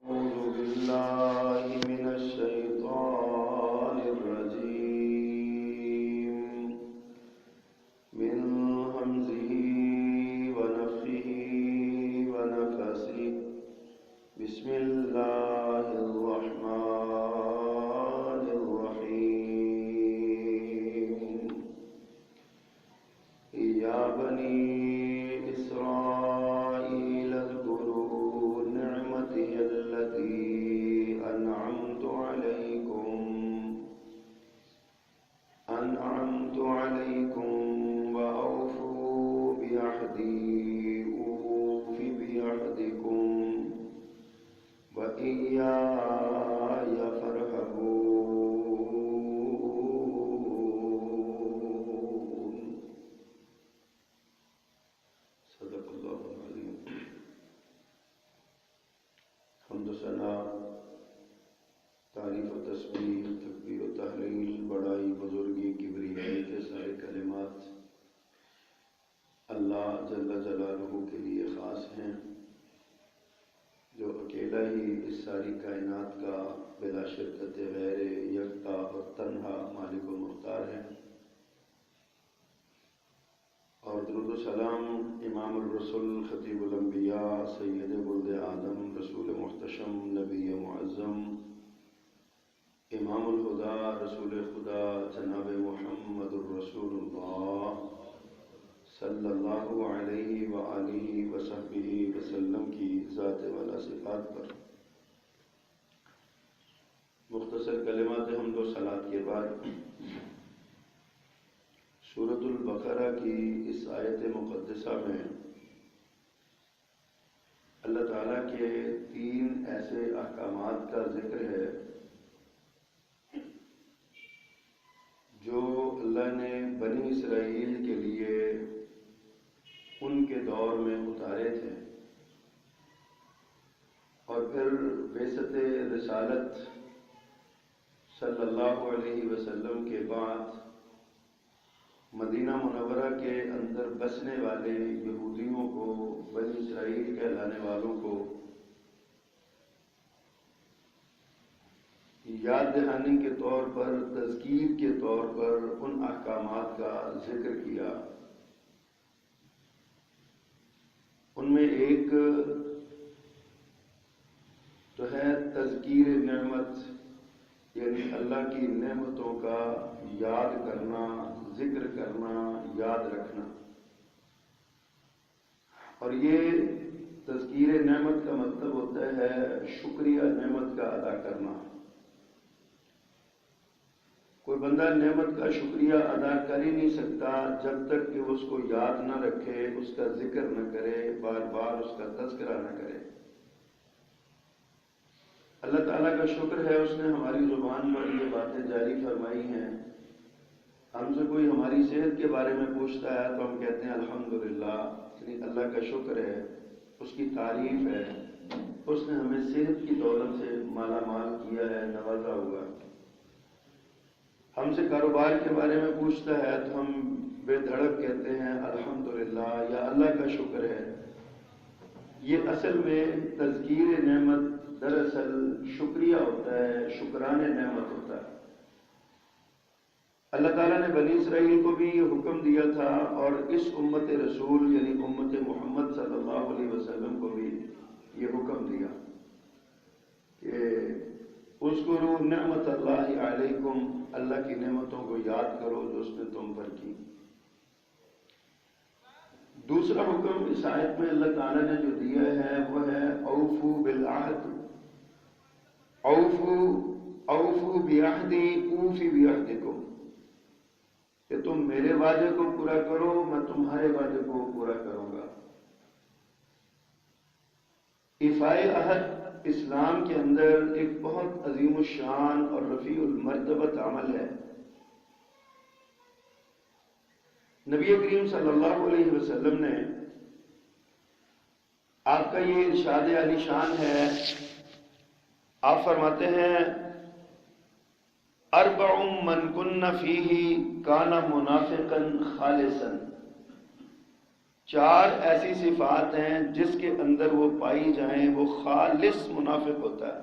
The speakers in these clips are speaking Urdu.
أعوذ بالله من الشيطان الرجيم من همزه ونفخه ونفثه بسم الله الرحمن الرحيم يا بني إسرائيل اذكروا نعمتي التي أنعمت عليكم وأوفوا بعهدي أوف بعهدكم وإياي فارهبون صدق اللہ العظیم۔ حمد و ثنا، تعریف و تسبیح، تکبیر و تحلیل، بڑائی، بزرگی، کبریائی کے سارے کلمات اللہ جل جلالہ کے لیے خاص ہیں، جو اکیلا ہی اس ساری کائنات کا بلا شرکت غیر یکتا اور تنہا مالک و مختار ہے۔ اور درود و سلام امام الرسل، خطیب الانبیاء، سید ولد آدم، رسول محتشم، نبی معظم، امام الہدا، رسول خدا، جناب محمد الرسول اللہ صلی اللہ علیہ وآلہ وصحبہ وسلم کی ذات والا صفات پر مختصر کلمات حمد و صلات کے بعد سورۃ البقرہ کی اس آیت مقدسہ میں اللہ تعالیٰ کے 3 ایسے احکامات کا ذکر ہے جو اللہ نے بنی اسرائیل کے لیے ان کے دور میں اتارے تھے، اور پھر بعثت رسالت صلی اللہ علیہ وسلم کے بعد مدینہ منورہ کے اندر بسنے والے یہودیوں کو، بنی اسرائیل کہلانے والوں کو یاد دہانی کے طور پر، تذکیر کے طور پر ان احکامات کا ذکر کیا۔ ان میں ایک تو ہے تذکیر نعمت، یعنی اللہ کی نعمتوں کا یاد کرنا، ذکر کرنا، یاد رکھنا۔ اور یہ تذکیر نعمت کا مطلب ہوتا ہے شکریہ نعمت کا ادا کرنا۔ کوئی بندہ نعمت کا شکریہ ادا کر ہی نہیں سکتا جب تک کہ اس کو یاد نہ رکھے، اس کا ذکر نہ کرے، بار بار اس کا تذکرہ نہ کرے۔ اللہ تعالیٰ کا شکر ہے اس نے ہماری زبان پر یہ باتیں جاری فرمائی ہیں۔ ہم سے کوئی ہماری صحت کے بارے میں پوچھتا ہے تو ہم کہتے ہیں الحمدللہ، یعنی اللہ کا شکر ہے، اس کی تعریف ہے، اس نے ہمیں صحت کی دولت سے مالا مال کیا ہے، نوازا ہوا ہے۔ ہم سے کاروبار کے بارے میں پوچھتا ہے تو ہم بے دھڑک کہتے ہیں الحمدللہ، یا اللہ کا شکر ہے۔ یہ اصل میں تذکیر نعمت دراصل شکریہ ہوتا ہے، شکران نعمت ہوتا ہے۔ اللہ تعالیٰ نے بنی اسرائیل کو بھی یہ حکم دیا تھا، اور اس امت رسول یعنی امت محمد صلی اللہ علیہ وسلم کو بھی یہ حکم دیا کہ اذکروا نعمت اللہ علیکم، اللہ کی نعمتوں کو یاد کرو جو اس نے تم پر کی۔ دوسرا حکم اس آیت میں اللہ تعالیٰ نے جو دیا ہے وہ ہے اوفو بالعہد، اوفو بعہدی اوفی بعہدکم، کہ تم میرے وعدے کو پورا کرو، میں تمہارے وعدے کو پورا کروں گا۔ ایفائے عہد اسلام کے اندر ایک بہت عظیم الشان اور رفیع المرتبت عمل ہے۔ نبی کریم صلی اللہ علیہ وسلم نے، آپ کا یہ ارشاد عالی شان ہے، آپ فرماتے ہیں اربع من کن فیہ کان منافقا خالصا، 4 ایسی صفات ہیں جس کے اندر وہ پائی جائیں وہ خالص منافق ہوتا ہے.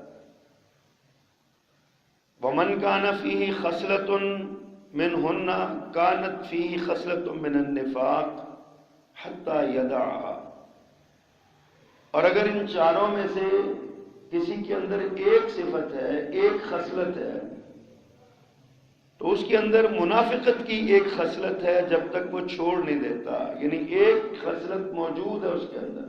وَمَنْ كَانَ فِيهِ خَصْلَةٌ مِّنْهُنَّ كَانَتْ فِيهِ خَصْلَةٌ مِّنَ النِّفَاقِ حَتَّى يَدَعَهَا. اور اگر ان 4 میں سے کسی کے اندر ایک صفت ہے، ایک خصلت ہے، تو اس کے اندر منافقت کی ایک خصلت ہے جب تک وہ چھوڑ نہیں دیتا. یعنی ایک خصلت موجود ہے اس کے اندر.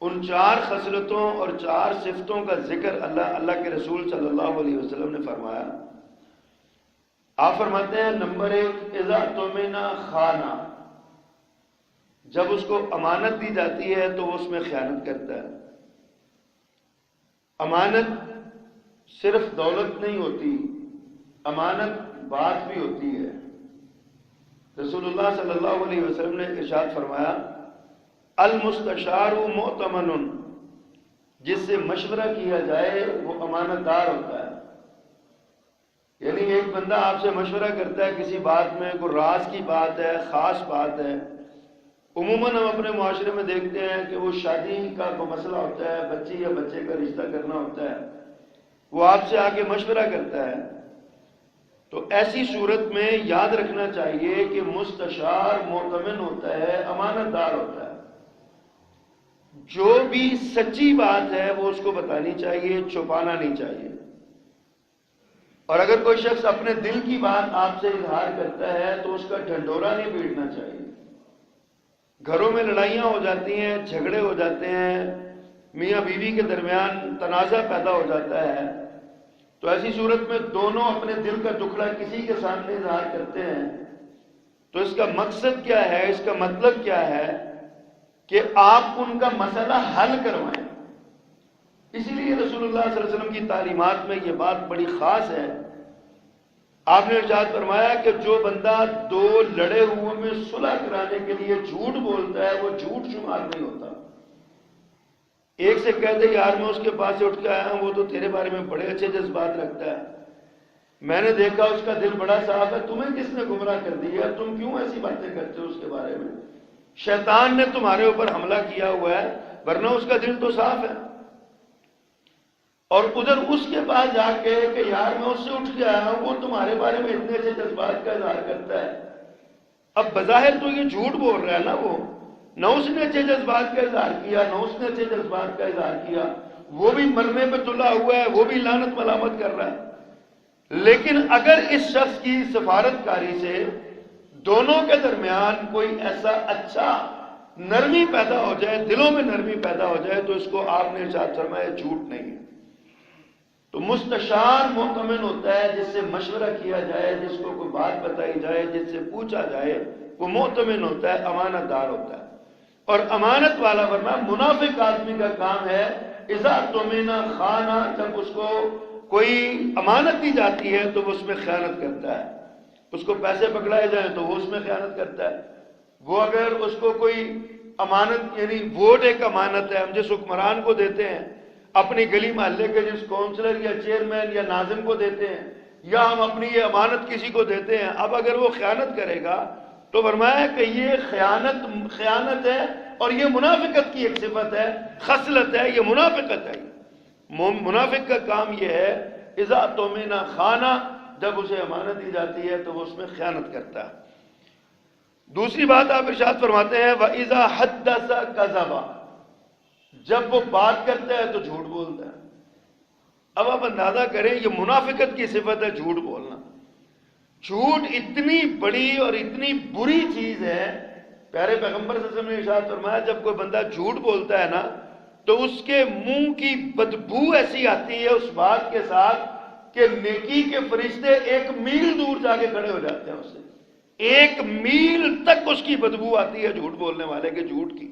ان 4 خصلتوں اور 4 صفتوں کا ذکر اللہ کے رسول صلی اللہ علیہ وسلم نے فرمایا. آپ فرماتے ہیں نمبر 1 اذا تؤمن خانا، جب اس کو امانت دی جاتی ہے تو وہ اس میں خیانت کرتا ہے. امانت صرف دولت نہیں ہوتی، امانت بات بھی ہوتی ہے. رسول اللہ صلی اللہ علیہ وسلم نے ارشاد فرمایا المستشار مؤتمن، جس سے مشورہ کیا جائے وہ امانت دار ہوتا ہے. یعنی ایک بندہ آپ سے مشورہ کرتا ہے کسی بات میں، کوئی راز کی بات ہے، خاص بات ہے. عموماً ہم اپنے معاشرے میں دیکھتے ہیں کہ وہ شادی کا کوئی مسئلہ ہوتا ہے، بچی یا بچے کا رشتہ کرنا ہوتا ہے، وہ آپ سے آ کے مشورہ کرتا ہے. تو ایسی صورت میں یاد رکھنا چاہیے کہ مستشار مؤتمن ہوتا ہے، امانت دار ہوتا ہے. جو بھی سچی بات ہے وہ اس کو بتانی چاہیے، چھپانا نہیں چاہیے. اور اگر کوئی شخص اپنے دل کی بات آپ سے اظہار کرتا ہے تو اس کا ڈھنڈورا نہیں پیٹنا چاہیے. گھروں میں لڑائیاں ہو جاتی ہیں، جھگڑے ہو جاتے ہیں، میاں بیوی کے درمیان تنازع پیدا ہو جاتا ہے. تو ایسی صورت میں دونوں اپنے دل کا ٹکڑا کسی کے سامنے اظہار کرتے ہیں تو اس کا مقصد کیا ہے، اس کا مطلب کیا ہے کہ آپ ان کا مسئلہ حل کروائیں. اسی لیے رسول اللہ صلی اللہ علیہ وسلم کی تعلیمات میں یہ بات بڑی خاص ہے. آپ نے ارشاد فرمایا کہ جو بندہ 2 لڑے ہوئے میں صلح کرانے کے لیے جھوٹ بولتا ہے وہ جھوٹ شمار نہیں ہوتا. ایک سے کہتے یار میں اس کے پاس سے اٹھ کے آیا ہوں، وہ تو تیرے بارے میں بڑے اچھے جذبات رکھتا ہے، میں نے دیکھا اس کا دل بڑا صاف ہے، تمہیں کس نے گمراہ کر دیا، تم کیوں ایسی باتیں کرتے ہو اس کے بارے میں؟ شیطان نے تمہارے اوپر حملہ کیا ہوا ہے، ورنہ اس کا دل تو صاف ہے. اور ادھر اس کے پاس جا کے کہ یار میں اس سے اٹھ کے آیا ہوں، وہ تمہارے بارے میں اتنے سے جذبات کا اظہار کرتا ہے. اب بظاہر تو یہ جھوٹ بول رہا ہے نا، وہ نہ اس نے اچھے جذبات کا اظہار کیا، نہ اس نے اچھے جذبات کا اظہار کیا، وہ بھی مرنے پہ تلا ہوا ہے، وہ بھی لعنت ملامت کر رہا ہے. لیکن اگر اس شخص کی سفارت کاری سے دونوں کے درمیان کوئی ایسا اچھا نرمی پیدا ہو جائے، دلوں میں نرمی پیدا ہو جائے، تو اس کو آپ نے ارشاد فرمایا جھوٹ نہیں ہے. تو مستشار مؤتمن ہوتا ہے جس سے مشورہ کیا جائے، جس کو کوئی بات بتائی جائے، جس سے پوچھا جائے، وہ مؤتمن ہوتا ہے، امانت دار ہوتا ہے. اور امانت والا ورنہ منافق آدمی کا کام ہے اذا تؤمن خانا، جب اس کو کوئی امانت دی جاتی ہے تو وہ اس میں خیانت کرتا ہے. اس کو پیسے پکڑائے جائیں تو وہ اس میں خیانت کرتا ہے. وہ اگر اس کو کوئی امانت، یعنی ووٹ ایک امانت ہے، ہم جس حکمران کو دیتے ہیں، اپنی گلی محلے کے جس کونسلر یا چیئرمین یا ناظم کو دیتے ہیں، یا ہم اپنی یہ امانت کسی کو دیتے ہیں، اب اگر وہ خیانت کرے گا تو فرمایا کہ یہ خیانت ہے اور یہ منافقت کی ایک صفت ہے، خصلت ہے، یہ منافقت ہے. منافق کا کام یہ ہے اذا تؤمن خانا، جب اسے امانت دی جاتی ہے تو وہ اس میں خیانت کرتا ہے. دوسری بات آپ ارشاد فرماتے ہیں وَإِذَا حَدَّثَ كَذَبَ، جب وہ بات کرتا ہے تو جھوٹ بولتا ہے. اب آپ اندازہ کریں یہ منافقت کی صفت ہے جھوٹ بولنا. جھوٹ اتنی بڑی اور اتنی بری چیز ہے، پیارے پیغمبر صلی اللہ علیہ وسلم نے ارشاد فرمایا جب کوئی بندہ جھوٹ بولتا ہے نا تو اس کے منہ کی بدبو ایسی آتی ہے اس بات کے ساتھ کہ نیکی کے فرشتے 1 میل دور جا کے کھڑے ہو جاتے ہیں. اس سے 1 میل تک اس کی بدبو آتی ہے جھوٹ بولنے والے کے جھوٹ کی.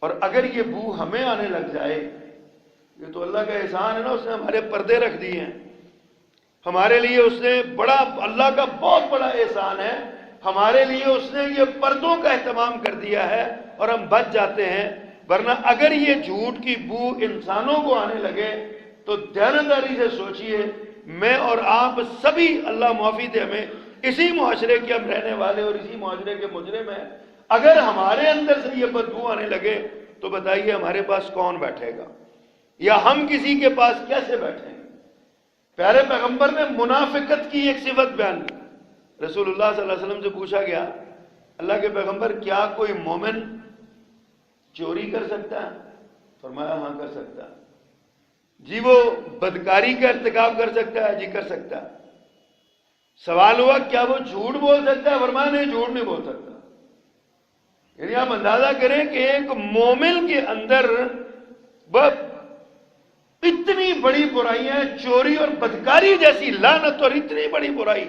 اور اگر یہ بو ہمیں آنے لگ جائے، یہ تو اللہ کا احسان ہے نا، اس نے ہمارے پردے رکھ دیے ہیں، ہمارے لیے اس نے بڑا، اللہ کا بہت بڑا احسان ہے، ہمارے لیے اس نے یہ پردوں کا اہتمام کر دیا ہے اور ہم بچ جاتے ہیں. ورنہ اگر یہ جھوٹ کی بو انسانوں کو آنے لگے تو دیانتداری سے سوچئے، میں اور آپ سبھی، اللہ معافی دے ہمیں، اسی معاشرے کے ہم رہنے والے اور اسی معاشرے کے مجرم ہیں. اگر ہمارے اندر سے یہ بدبو آنے لگے تو بتائیے ہمارے پاس کون بیٹھے گا, یا ہم کسی کے پاس کیسے بیٹھیں گے؟ پیارے پیغمبر نے منافقت کی ایک صفت بیان کی. رسول اللہ صلی اللہ علیہ وسلم سے پوچھا گیا, اللہ کے پیغمبر کیا کوئی مومن چوری کر سکتا ہے؟ فرمایا ہاں کر سکتا ہے. جی وہ بدکاری کا ارتکاب کر سکتا ہے؟ جی کر سکتا ہے. سوال ہوا کیا وہ جھوٹ بول سکتا ہے؟ فرمایا نہیں, جھوٹ نہیں بول سکتا. یعنی آپ اندازہ کریں کہ ایک مومن کے اندر اتنی بڑی برائیاں, چوری اور بدکاری جیسی لعنت اور اتنی بڑی برائی,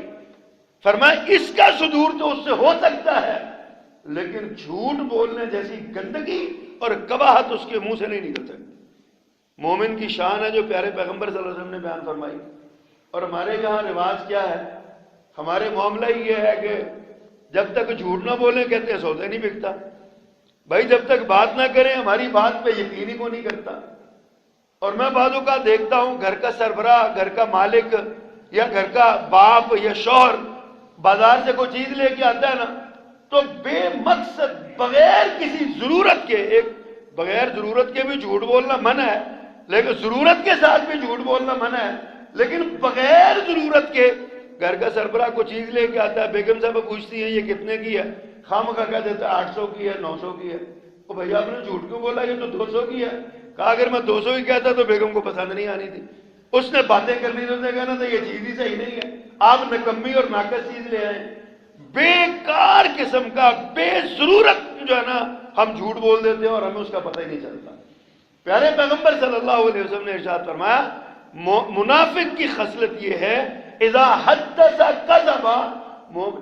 فرمایا اس کا صدور تو اس سے ہو سکتا ہے, لیکن جھوٹ بولنے جیسی گندگی اور قباحت اس کے منہ سے نہیں نکل سکتی. مومن کی شان ہے جو پیارے پیغمبر صلی اللہ علیہ وسلم نے بیان فرمائی. اور ہمارے یہاں رواج کیا ہے, ہمارے معاملہ ہی یہ ہے کہ جب تک جھوٹ نہ بولیں کہتے ہیں سودا نہیں بکتا. بھائی جب تک بات نہ کریں ہماری بات پہ یقین ہی کو نہیں کرتا. اور میں بعض اوقات دیکھتا ہوں گھر کا سربراہ, گھر کا مالک یا گھر کا باپ یا شوہر بازار سے کوئی چیز لے کے آتا ہے نا, تو بے مقصد بغیر کسی ضرورت کے, ایک بغیر ضرورت کے بھی جھوٹ بولنا منع ہے, لیکن ضرورت کے ساتھ بھی جھوٹ بولنا منع ہے, لیکن بغیر ضرورت کے گھر کا سربراہ کو چیز لے کے آتا ہے, بیگم صاحب پوچھتی ہیں یہ کتنے کی ہے, خامخواہ کہہ دیتا ہے 800 کی ہے, 900 کی ہے. او بھیا آپ نے جھوٹ کیوں بولا, یہ تو 200 کی ہے. کہا اگر میں 200 کی کہتا تو بیگم کو پسند نہیں آنی تھی, اس نے باتیں کرنی تھی, اس نے کہنا تھا یہ چیز ہی صحیح نہیں ہے, آپ نکمی اور ناقص چیز لے آئے. بیکار قسم کا بے ضرورت جو ہے نا ہم جھوٹ بول دیتے ہیں اور ہمیں اس کا پتہ ہی نہیں چلتا. پیارے پیغمبر صلی اللہ علیہ وسلم نے ارشاد فرمایا منافق کی خصلت یہ ہے اذا حدث کذب,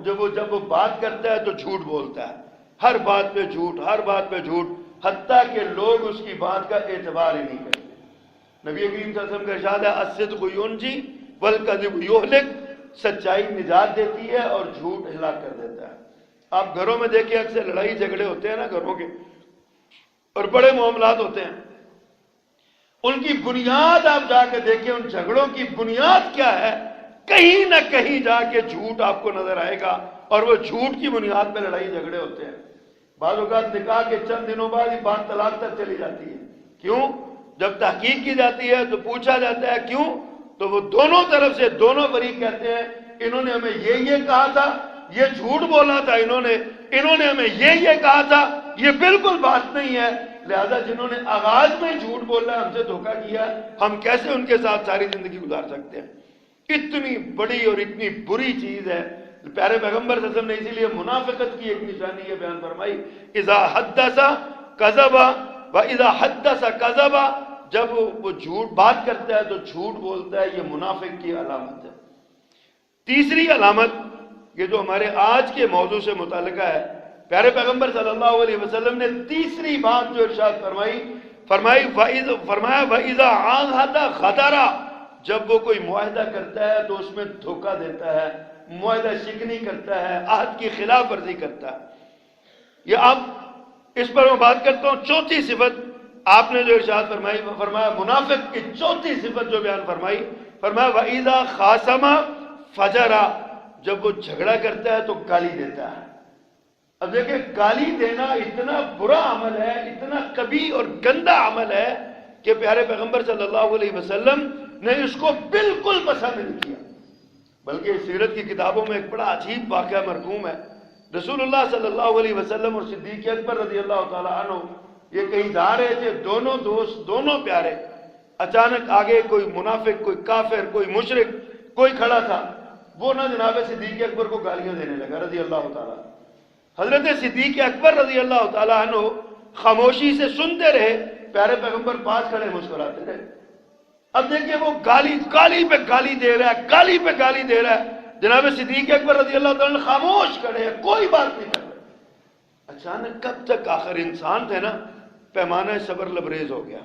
جب وہ بات کرتا ہے تو جھوٹ بولتا ہے, ہر بات پہ جھوٹ, ہر بات پہ جھوٹ, حتیٰ کہ لوگ اس کی بات کا اعتبار ہی نہیں کرتے. نبی کریم صلی اللہ علیہ وسلم کا ارشاد ہے الصدق ینجی والکذب یہلک, سچائی نجات دیتی ہے اور جھوٹ ہلاک کر دیتا ہے. آپ گھروں میں دیکھیں اکثر لڑائی جھگڑے ہوتے ہیں نا گھروں کے, اور بڑے معاملات ہوتے ہیں, ان کی بنیاد آپ جا کے دیکھیں, ان جھگڑوں کی بنیاد کیا ہے, کہیں نہ کہیں جا کے جھوٹ آپ کو نظر آئے گا, اور وہ جھوٹ کی بنیاد پہ لڑائی جھگڑے ہوتے ہیں. بعض اوقات نکاح کے چند دنوں بعد ہی بات طلاق تک چلی جاتی ہے. کیوں؟ جب تحقیق کی جاتی ہے تو پوچھا جاتا ہے کیوں, تو وہ دونوں طرف سے دونوں فریق کہتے ہیں انہوں نے ہمیں یہ کہا تھا, یہ جھوٹ بولا تھا, انہوں نے ہمیں یہ کہا تھا, یہ بالکل بات نہیں ہے. لہذا جنہوں نے آغاز میں جھوٹ بولا ہم سے دھوکہ کیا, ہم کیسے ان کے ساتھ ساری زندگی گزار سکتے ہیں؟ اتنی بڑی اور اتنی بری چیز ہے. پیارے پیغمبر صلی اللہ علیہ وسلم نے اسی لیے منافقت کی ایک نشانی یہ بیان فرمائی, اذا حدث کذب واذا حدث کذب, جب وہ جھوٹ بات کرتا ہے تو جھوٹ بولتا ہے, یہ منافق کی علامت ہے. تیسری علامت, یہ جو ہمارے آج کے موضوع سے متعلقہ ہے, پیارے پیغمبر صلی اللہ علیہ وسلم نے تیسری بات جو ارشاد فرمایا وَإِذَا عَاهَدَ غَدَرَ, جب وہ کوئی معاہدہ کرتا ہے تو اس میں دھوکہ دیتا ہے, معاہدہ شکنی کرتا ہے, عہد کی خلاف ورزی کرتا ہے. یہ اب اس پر میں بات کرتا ہوں. چوتھی صفت آپ نے جو ارشاد فرمایا منافق کی چوتھی صفت جو بیان فرمائی, فرمایا وَإِذَا خَاصَمَ فَجَرَ, جب وہ جھگڑا کرتا ہے تو گالی دیتا ہے. اب دیکھیں گالی دینا اتنا برا عمل ہے, اتنا قبیح اور گندا عمل ہے کہ پیارے پیغمبر صلی اللہ علیہ وسلم نے اس کو بالکل پسند نہیں کیا. بلکہ سیرت کی کتابوں میں ایک بڑا عجیب واقعہ مرقوم ہے. رسول اللہ صلی اللہ علیہ وسلم اور صدیق اکبر رضی اللہ تعالی عنہ یہ کہیں جا رہے تھے, دونوں دوست, دونوں پیارے. اچانک آگے کوئی منافق, کوئی کافر, کوئی مشرک کوئی کھڑا تھا, وہ نہ جناب صدیق اکبر کو گالیاں دینے لگا رضی اللہ تعالی. حضرت صدیق اکبر رضی اللہ تعالی عنہ خاموشی سے سنتے رہے, پیارے پیغمبر پاس کھڑے مسکراتے رہے. اب دیکھیں وہ گالی پہ گالی دے رہا ہے, گالی پہ گالی دے رہا ہے. جناب صدیق اکبر رضی اللہ تعالیٰ عنہ خاموش کھڑے ہیں, کوئی بات نہیں کر رہے. اچانک کب تک آخر انسان تھے نا, پیمانہ صبر لبریز ہو گیا.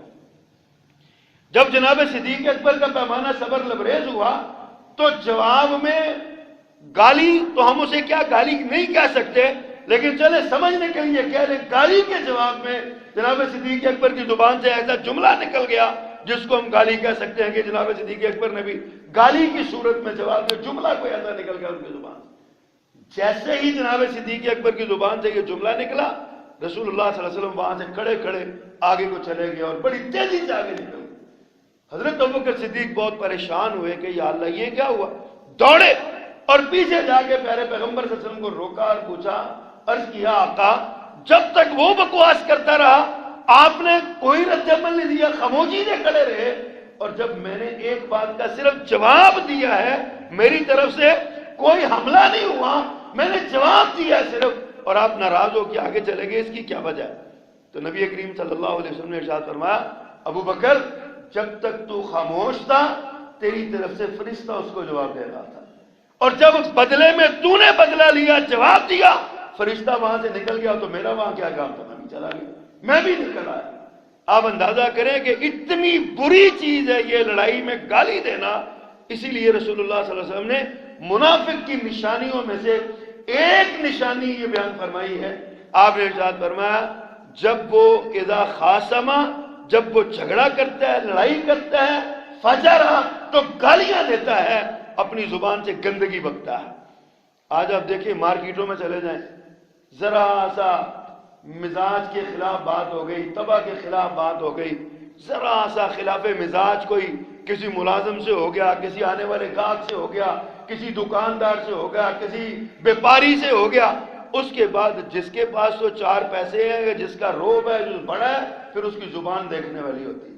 جب جناب صدیق اکبر کا پیمانہ صبر لبریز ہوا تو جواب میں گالی, تو ہم اسے کیا گالی نہیں کہہ سکتے, لیکن چلے سمجھنے کے لیے کہہ لیں, گالی کے جواب میں جناب صدیق اکبر کی زبان سے ایسا جملہ نکل گیا جس کو ہم گالی کہہ سکتے ہیں کہ جناب صدیق اکبر نے بھی گالی کی صورت میں جواب میں جملہ کوئی ایسا نکل گیا ان کی زبان سے. جیسے ہی جناب صدیق اکبر کی زبان سے یہ جملہ نکلا، رسول اللہ صلی اللہ علیہ وسلم وہاں سے کھڑے کھڑے آگے کو چلے گئے اور بڑی تیزی سے آگے نکل گئے۔ حضرت ابوبکر صدیق بہت پریشان ہوئے کہ یا اللہ یہ کیا ہوا، دوڑے اور پیچھے جا کے پیارے پیغمبر صلی اللہ علیہ وسلم کو روکا اور پوچھا، عرض کیا آقا جب تک وہ بکواس کرتا رہا آپ نے کوئی رد عمل نہیں دیا، خاموشی سے کھڑے رہے، اور جب میں نے ایک بات کا صرف جواب دیا ہے، میری طرف سے کوئی حملہ نہیں ہوا، میں نے جواب دیا صرف، اور آپ ناراض ہو کے آگے چلے گئے، اس کی کیا وجہ ہے؟ تو نبی کریم صلی اللہ علیہ وسلم نے ارشاد فرمایا ابو بکر جب تک تو خاموش تھا تیری طرف سے فرشتہ اس کو جواب دے رہا تھا، اور جب بدلے میں تو نے بدلہ لیا، جواب دیا، فرشتہ وہاں سے نکل گیا تو میرا وہاں کیا کام تھا، میں بھی چلا گیا، میں بھی نکل آیا۔ آپ اندازہ کریں کہ اتنی بری چیز ہے یہ لڑائی میں گالی دینا، اسی لیے رسول اللہ صلی اللہ علیہ وسلم نے منافق کی نشانیوں میں سے ایک نشانی یہ بیان فرمائی ہے، آپ نے ارشاد فرمایا جب وہ اذا خاصما، جب وہ جھگڑا کرتا ہے، لڑائی کرتا ہے، فجرا تو گالیاں دیتا ہے، اپنی زبان سے گندگی بکتا ہے۔ آج آپ دیکھیں مارکیٹوں میں چلے جائیں، ذرا سا مزاج کے خلاف بات ہو گئی، طبع کے خلاف بات ہو گئی، ذرا سا خلاف مزاج کوئی کسی ملازم سے ہو گیا، کسی آنے والے گاہک سے ہو گیا، کسی دکاندار سے ہو گیا، کسی بیپاری سے ہو گیا، اس کے بعد جس کے پاس تو چار پیسے ہیں، جس کا روب ہے، جو بڑا ہے، پھر اس کی زبان دیکھنے والی ہوتی ہے،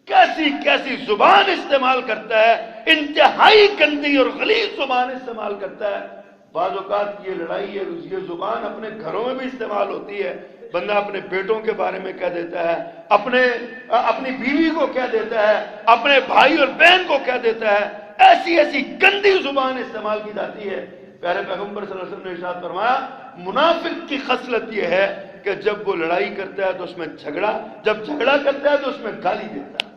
کیسی کیسی زبان استعمال کرتا ہے، انتہائی گندی اور غلیظ زبان استعمال کرتا ہے۔ بعض اوقات یہ لڑائی ہے، یہ زبان اپنے گھروں میں بھی استعمال ہوتی ہے، بندہ اپنے بیٹوں کے بارے میں کہہ دیتا ہے، اپنی بیوی کو کہہ دیتا ہے، اپنے بھائی اور بہن کو کہہ دیتا ہے، ایسی ایسی گندی زبان استعمال کی جاتی ہے۔ پیارے پیغمبر صلی اللہ علیہ وسلم نے ارشاد فرمایا منافق کی خصلت یہ ہے کہ جب وہ لڑائی کرتا ہے تو اس میں جب جھگڑا کرتا ہے تو اس میں گالی دیتا ہے۔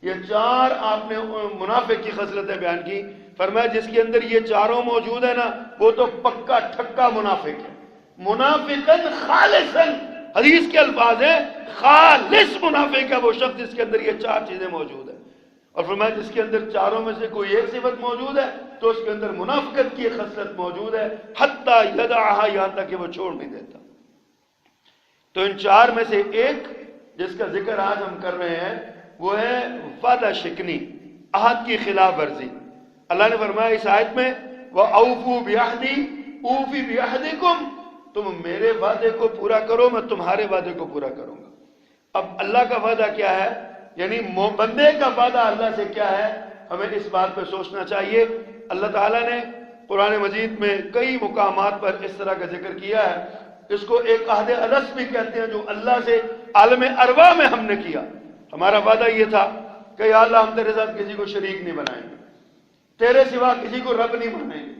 یہ چار آپ نے منافق کی خصلتیں بیان کی، فرمایا جس کے اندر یہ چاروں موجود ہے نا وہ تو پکا ٹھکا منافق ہے، منافقن خالصن، حدیث کے الفاظ ہیں خالص منافق ہے وہ شخص جس کے اندر یہ چار چیزیں موجود ہیں، اور فرمایا جس کے اندر چاروں میں سے کوئی ایک صفت موجود ہے تو اس کے اندر منافقت کی خصلت موجود ہے، حتی یدعہا، یہاں تک کہ وہ چھوڑ نہیں دیتا۔ تو ان چار میں سے ایک جس کا ذکر آج ہم کر رہے ہیں وہ ہے وعدہ شکنی، عہد کی خلاف ورزی۔ اللہ نے فرمایا اس آیت میں وَأَوْفُوا بِعَهْدِي أُوفِ بِعَهْدِكُمْ، تم میرے وعدے کو پورا کرو میں تمہارے وعدے کو پورا کروں گا۔ اب اللہ کا وعدہ کیا ہے، یعنی بندے کا وعدہ اللہ سے کیا ہے، ہمیں اس بات پہ سوچنا چاہیے۔ اللہ تعالیٰ نے قرآن مجید میں کئی مقامات پر اس طرح کا ذکر کیا ہے، اس کو ایک عہد الست بھی کہتے ہیں جو اللہ سے عالم ارواح میں ہم نے کیا۔ ہمارا وعدہ یہ تھا کہ یا اللہ ہم تیرے ساتھ کسی کو شریک نہیں بنائیں گے، تیرے سوا کسی کو رب نہیں بنائیں گے،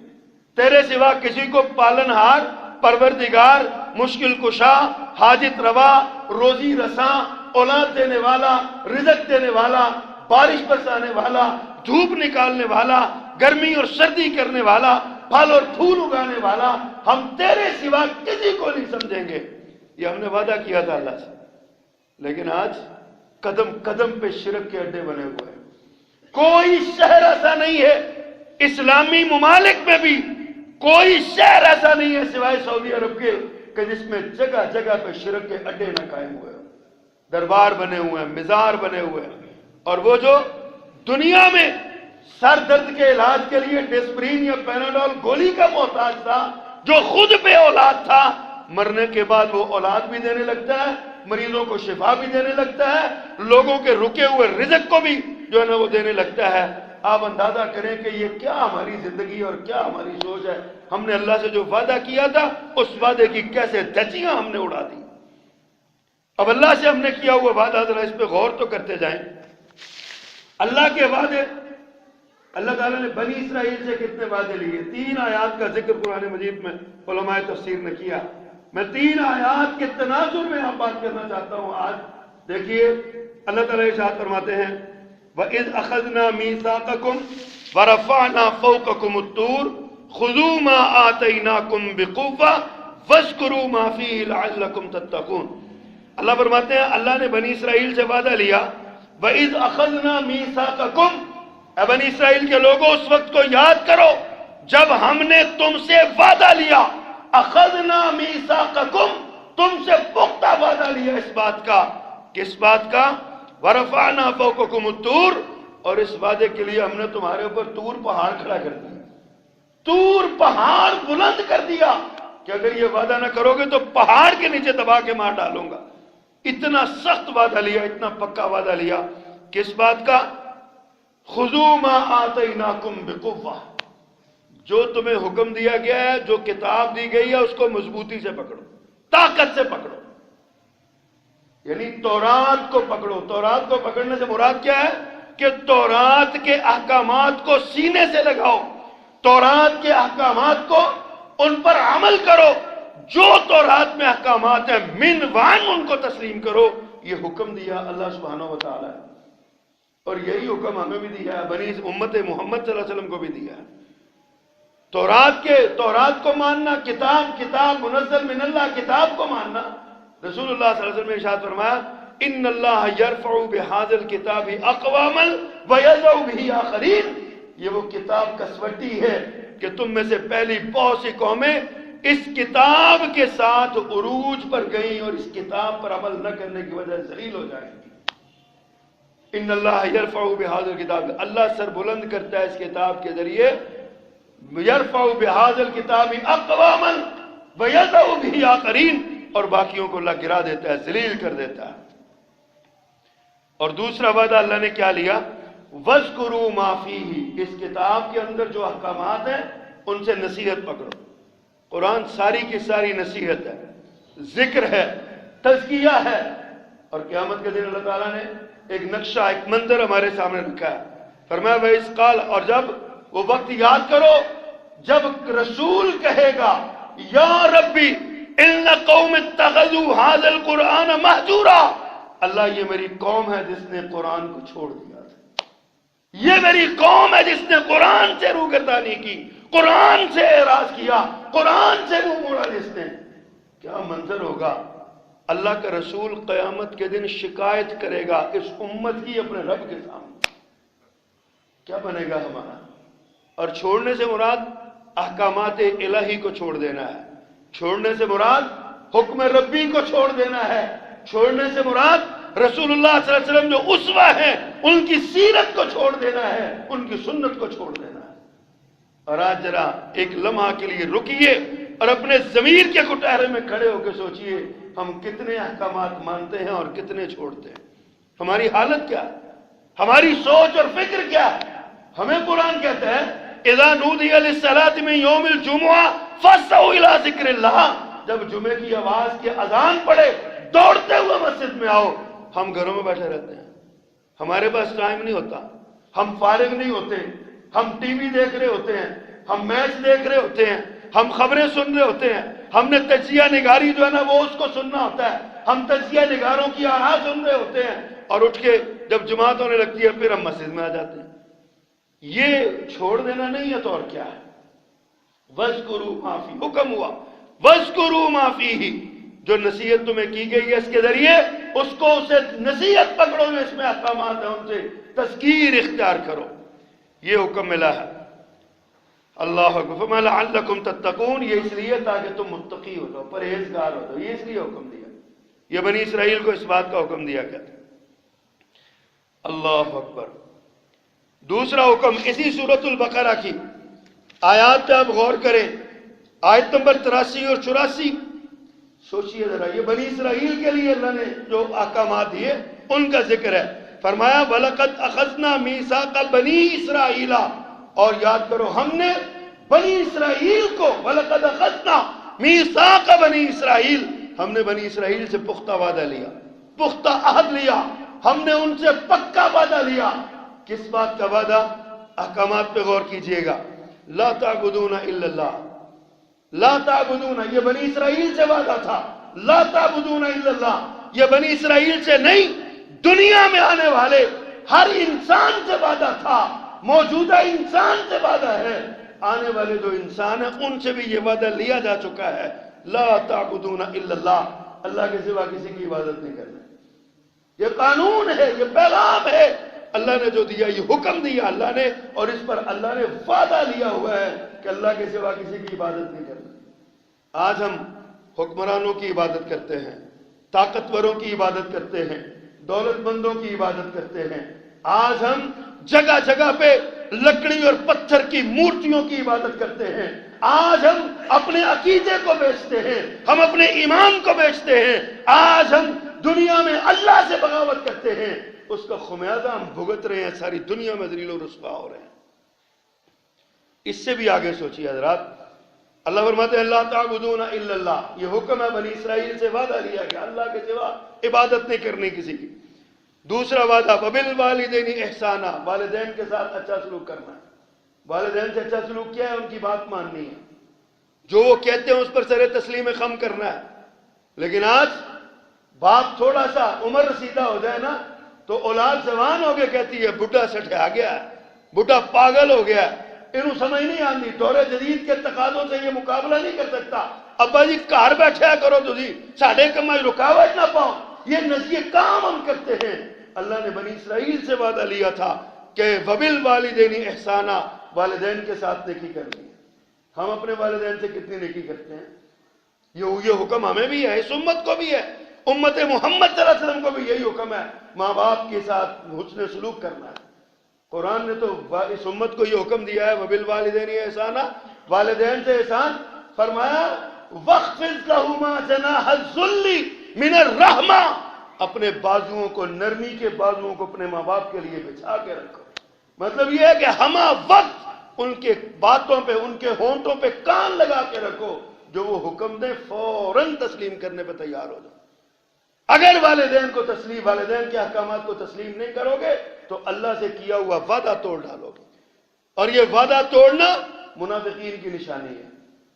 تیرے سوا کسی کو پالنہار، پروردگار، مشکل کشا، حاجت روا، روزی رساں، اولاد دینے والا، رزق دینے والا، بارش برسانے والا، دھوپ نکالنے والا، گرمی اور سردی کرنے والا، پھل اور پھول اگانے والا، ہم تیرے سوا کسی کو نہیں سمجھیں گے۔ یہ ہم نے وعدہ کیا تھا اللہ سے، لیکن آج قدم قدم پہ شرک کے اڈے بنے ہوئے ہیں۔ کوئی شہر ایسا نہیں ہے اسلامی ممالک میں بھی، کوئی شہر ایسا نہیں ہے سوائے سعودی عرب کے کہ جس میں جگہ جگہ پہ شرک کے اڈے نہ قائم ہوئے، دربار بنے ہوئے ہیں، مزار بنے ہوئے ہیں، اور وہ جو دنیا میں سر درد کے علاج کے لیے ڈسپرین یا پیناڈول گولی کا محتاج تھا، جو خود بے اولاد تھا، مرنے کے بعد وہ اولاد بھی دینے لگتا ہے، مریضوں کو شفا بھی دینے لگتا ہے، لوگوں کے رکے ہوئے رزق کو بھی جو ہے نا وہ دینے لگتا ہے۔ آپ اندازہ کریں کہ یہ کیا ہماری زندگی اور کیا ہماری سوچ ہے۔ ہم نے اللہ سے جو وعدہ کیا تھا اس وعدے کی کیسے دھجیاں ہم نے اڑا دی۔ اب اللہ سے ہم نے کیا ہوا وعدہ ذرا اس پہ غور تو کرتے جائیں۔ اللہ کے وعدے، اللہ تعالیٰ نے بنی اسرائیل سے کتنے وعدے لیے، 3 آیات کا ذکر قرآن مجید میں علماء تفسیر نے کیا۔ میں 3 آیات کے تناظر میں آپ بات کرنا چاہتا ہوں آج۔ دیکھیے اللہ تعالیٰ ارشاد فرماتے ہیں وَإِذْ أَخَذْنَا مِيثَاقَكُمْ وَرَفَعْنَا فَوْقَكُمُ الطُّورَ خُذُوا مَا آتَيْنَاكُمْ بِقُوَّةٍ وَاذْكُرُوا مَا فِيهِ لَعَلَّكُمْ تَتَّقُونَ۔ اللہ فرماتے ہیں اللہ نے بنی اسرائیل سے وعدہ لیا، وَإِذْ أَخَذْنَا مِيثَاقَكُمْ، اے بنی اسرائیل کے لوگوں اس وقت کو یاد کرو جب ہم نے تم سے وعدہ لیا، اخذنا میثاقکم، تم سے پختہ وعدہ لیا اس بات کا، کس بات کا؟ ورفعنا فوقکم الطور، اور اس وعدے کے لیے ہم نے تمہارے اوپر طور پہاڑ کھڑا کر دیا، طور پہاڑ بلند کر دیا کہ اگر یہ وعدہ نہ کرو گے تو پہاڑ کے نیچے دبا کے مار ڈالوں گا۔ اتنا سخت وعدہ لیا، اتنا پکا وعدہ لیا، کس بات کا؟ خذوا ما آتیناکم بقوہ، جو تمہیں حکم دیا گیا ہے، جو کتاب دی گئی ہے، اس کو مضبوطی سے پکڑو، طاقت سے پکڑو، یعنی تورات کو پکڑو۔ تورات کو پکڑنے سے مراد کیا ہے؟ کہ تورات کے احکامات کو سینے سے لگاؤ، تورات کے احکامات کو ان پر عمل کرو، جو تورات میں احکامات ہیں من وان ان کو تسلیم کرو۔ یہ حکم دیا اللہ سبحانہ و تعالی ہے، اور یہی حکم ہمیں بھی دیا ہے، بنی امت محمد صلی اللہ علیہ وسلم کو بھی دیا ہے۔ تورات کو ماننا، کتاب منزل من اللہ، کتاب کو ماننا۔ رسول اللہ صلی اللہ علیہ وسلم نے ارشاد فرمایا ان اللہ یرفع بہذا الکتاب اقواما ویضع بہ آخرین، یہ وہ کتاب کسوٹی ہے کہ تم میں سے پہلی بہت سی قومیں اس کتاب کے ساتھ عروج پر گئیں اور اس کتاب پر عمل نہ کرنے کی وجہ سے ذلیل ہو جائیں گی۔ ان اللہ یرفع بہذا الکتاب، اللہ سر بلند کرتا ہے اس کتاب کے ذریعے، یرفع بہذا الکتاب اقواما ویضع بہ آخرین، اور باقیوں کو اللہ گرا دیتا ہے، ذلیل کر دیتا ہے۔ اور دوسرا وعدہ اللہ نے کیا لیا؟ وَاذْكُرُوا مَا فِيهِ، اس کتاب کے اندر جو احکامات ہیں ان سے نصیحت پکڑو۔ قرآن ساری کی ساری نصیحت ہے، ذکر ہے، تزکیہ ہے، اور قیامت کے دن اللہ تعالیٰ نے ایک نقشہ، ایک منظر ہمارے سامنے رکھا ہے۔ فرمایا وَإِذْ قَالَ، اور جب وہ وقت یاد کرو جب رسول کہے گا یا ربی ان قوم اتخذوا هذا القرآن مہجورا، اللہ یہ میری قوم ہے جس نے قرآن کو چھوڑ دیا تھا، یہ میری قوم ہے جس نے قرآن سے روگردانی کی، قرآن سے اعراض کیا، قرآن سے منہ موڑا جس نے۔ کیا منظر ہوگا؟ اللہ کا رسول قیامت کے دن شکایت کرے گا اس امت کی اپنے رب کے سامنے، کیا بنے گا ہمارا؟ اور چھوڑنے سے مراد احکامات الہی کو چھوڑ دینا ہے، چھوڑنے سے مراد حکم ربی کو چھوڑ دینا ہے، چھوڑنے سے مراد رسول اللہ صلی اللہ علیہ وسلم جو اسوہ ہیں ان کی سیرت کو چھوڑ دینا ہے، ان کی سنت کو چھوڑ دینا ہے۔ اور آج ذرا ایک لمحہ کے لیے رکیے اور اپنے ضمیر کے کٹہرے میں کھڑے ہو کے سوچئے ہم کتنے احکامات مانتے ہیں اور کتنے چھوڑتے ہیں، ہماری حالت کیا ہے، ہماری سوچ اور فکر کیا ہے؟ ہمیں قرآن کہتا ہے اذا نودی للصلاۃ من یوم الجمعہ فاسعوا الی ذکر اللہ، جب جمعے کی آواز کی اذان پڑے دوڑتے ہوئے مسجد میں آؤ۔ ہم گھروں میں بیٹھے رہتے ہیں، ہمارے پاس ٹائم نہیں ہوتا، ہم فارغ نہیں ہوتے، ہم ٹی وی دیکھ رہے ہوتے ہیں، ہم میچ دیکھ رہے ہوتے ہیں، ہم خبریں سن رہے ہوتے ہیں، ہم نے تجزیہ نگاری جو ہے نا وہ اس کو سننا ہوتا ہے، ہم تجزیہ نگاروں کی آراء سن رہے ہوتے ہیں، اور اٹھ کے جب جماعت ہونے لگتی ہے پھر ہم مسجد میں آ جاتے ہیں۔ یہ چھوڑ دینا نہیں ہے تو اور کیا ہے؟ وَاذْكُرُوا مَا فِيهِ، حکم ہوا وَاذْكُرُوا مَا فِيهِ، جو نصیحت تمہیں کی گئی ہے اس کے ذریعے اس کو، اسے نصیحت پکڑو جو اس میں احکامات ہیں ان سے تذکیر اختیار کرو، یہ حکم ملا ہے۔ اللہ اکبر۔ فَمَا لَعَلَّكُمْ تَتَّقُونَ، یہ اس لیے تاکہ تم متقی ہو جاؤ، پرہیزگار ہو جاؤ، یہ اس لیے حکم دیا، یہ بنی اسرائیل کو اس بات کا حکم دیا گیا تھا۔ اللہ اکبر۔ دوسرا حکم اسی سورۃ البقرہ کی آیات پہ آپ غور کریں، آیت نمبر 83 اور 84، سوچئے ذرا، یہ بنی اسرائیل کے لیے اللہ نے جو احکامات دیے ان کا ذکر ہے۔ فرمایا وَلَقَدْ أَخَذْنَا مِيثَاقَ بَنِي إِسْرَائِيلَ، اور یاد کرو ہم نے بنی اسرائیل کو، وَلَقَدْ أَخَذْنَا مِيثَاقَ بَنِي إِسْرَائِيل، ہم نے بنی اسرائیل سے پختہ وعدہ لیا، پختہ عہد لیا، ہم نے ان سے پکا وعدہ لیا۔ کس بات کا وعدہ؟ احکامات پہ غور کیجئے گا۔ لا تعبدون الا اللہ، لا تعبدون، یہ بنی اسرائیل سے وعدہ تھا، لا تعبدون الا اللہ، یہ بنی اسرائیل سے نہیں، دنیا میں آنے والے ہر انسان سے وعدہ تھا، موجودہ انسان سے وعدہ ہے، آنے والے جو انسان ہیں ان سے بھی یہ وعدہ لیا جا چکا ہے، لا تعبدون الا اللہ، اللہ کے سوا کسی کی عبادت نہیں کرنا۔ یہ قانون ہے، یہ پیغام ہے اللہ نے جو دیا یہ حکم دیا اللہ نے، اور اس پر اللہ نے وعدہ لیا ہوا ہے کہ اللہ کے سوا کسی کی عبادت نہیں کرنا۔ آج ہم حکمرانوں کی عبادت کرتے ہیں، طاقتوروں کی عبادت کرتے ہیں، دولت مندوں کی عبادت کرتے ہیں۔ آج ہم جگہ جگہ پہ لکڑی اور پتھر کی مورتیوں کی عبادت کرتے ہیں۔ آج ہم اپنے عقیدے کو بیچتے ہیں، ہم اپنے ایمان کو بیچتے ہیں۔ آج ہم دنیا میں اللہ سے بغاوت کرتے ہیں، اس کا خمیازہ ہم بھگت رہے ہیں، ساری دنیا میں ذلیل و رسوا ہو رہے ہیں۔ اس سے بھی آگے سوچیے حضرات، اللہ فرماتے ہیں اللہ تعبدون الا اللہ، یہ حکم ہے بنی اسرائیل سے، وعدہ لیا گیا اللہ کے سوا عبادت نہیں کرنی کسی کی۔ دوسرا وعدہ وبالوالدین احسانا، والدین کے ساتھ اچھا سلوک کرنا ہے۔ والدین سے اچھا سلوک کیا ہے؟ ان کی بات ماننی ہے، جو وہ کہتے ہیں اس پر سر تسلیم خم کرنا ہے۔ لیکن آج باپ تھوڑا سا عمر رسیدہ ہو جائے نا تو اولاد جوان ہو کے کہتی ہے بڈھا سٹھا گیا ہے، بڈھا پاگل ہو گیا ہے، انہوں سمجھ نہیں آتی، دور جدید کے تقاضوں سے یہ مقابلہ نہیں کر سکتا۔ ابا جی گھر بیٹھا کرو تسی، ساڈے کمائی رکاوٹ نہ پاؤ، یہ نظریے کام ہم کرتے ہیں۔ اللہ نے بنی اسرائیل سے وعدہ لیا تھا کہ وبالوالدین احسانا، والدین کے ساتھ نیکی کرنی ہے۔ ہم اپنے والدین سے کتنی نیکی کرتے ہیں؟ یہ حکم ہمیں بھی ہے، اس امت کو بھی ہے، امت محمد صلی اللہ علیہ وسلم کو بھی یہی حکم ہے، ماں باپ کے ساتھ حسن سلوک کرنا ہے۔ قرآن نے تو اس امت کو یہ حکم دیا ہے وبالوالدین احسانا، والدین سے احسان فرمایا وَاخْفِضْ لَهُمَا جَنَاحَ الذُّلِّ مِنَ الرَّحْمَةِ، اپنے بازوؤں کو، نرمی کے بازوؤں کو اپنے ماں باپ کے لیے بچھا کے رکھو۔ مطلب یہ ہے کہ ہمہ وقت ان کے باتوں پہ، ان کے ہونٹوں پہ کان لگا کے رکھو، جو وہ حکم دیں فوراً تسلیم کرنے پہ تیار ہو جاؤ۔ اگر والدین کے احکامات کو تسلیم نہیں کرو گے تو اللہ سے کیا ہوا وعدہ توڑ ڈالو گے، اور یہ وعدہ توڑنا منافقین کی نشانی ہے،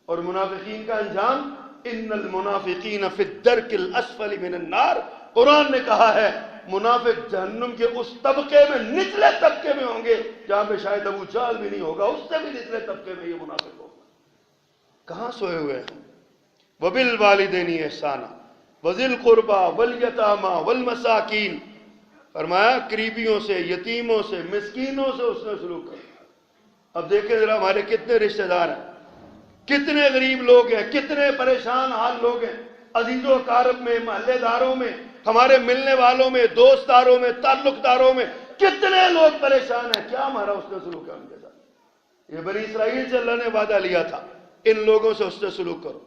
اور منافقین کا انجام ان المنافقین فی الدرک الاسفل من النار، قرآن نے کہا ہے منافق جہنم کے اس طبقے میں، نچلے طبقے میں ہوں گے جہاں پہ شاید ابو جہل بھی نہیں ہوگا، اس سے بھی نچلے طبقے میں یہ منافق ہوگا۔ کہاں سوئے ہوئے ہیں؟ وبالوالدین احسانا وذی القربى والیتامی والمساکین، فرمایا قریبیوں سے، یتیموں سے، مسکینوں سے اس نے سلوک کرو۔ اب دیکھیں ذرا ہمارے کتنے رشتہ دار ہیں، کتنے غریب لوگ ہیں، کتنے پریشان حال لوگ ہیں، عزیز و اقارب میں، محلے داروں میں، ہمارے ملنے والوں میں، دوست داروں میں، تعلق داروں میں کتنے لوگ پریشان ہیں۔ کیا ہمارا اس نے سلوک ہے ان کے ساتھ؟ یہ بنی اسرائیل سے اللہ نے وعدہ لیا تھا ان لوگوں سے اس نے سلوک کرو۔